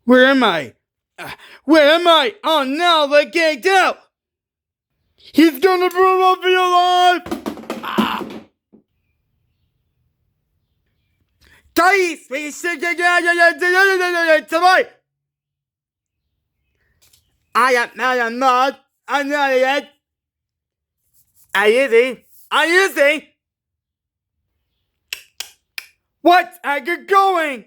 Where am I? Where am I? Oh no, they can't tell! He's gonna blow up your life! Guys, we should get tonight! I am not. I'm not yet. Are you see? What are you going?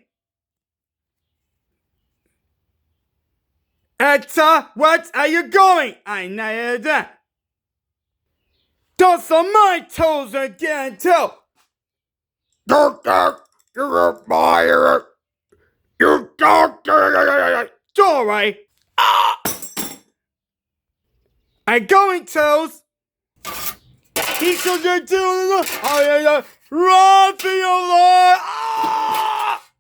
What are you going? I know that. Those are my toes again, too. You're fired. You don't. Sorry. I'm going, toes. He should get to run for your life.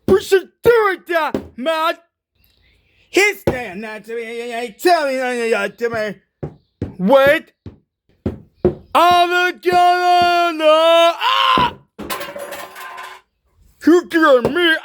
We should do it, man. He's saying that to me. Telling that to me. Wait. I'm gonna know. You get me.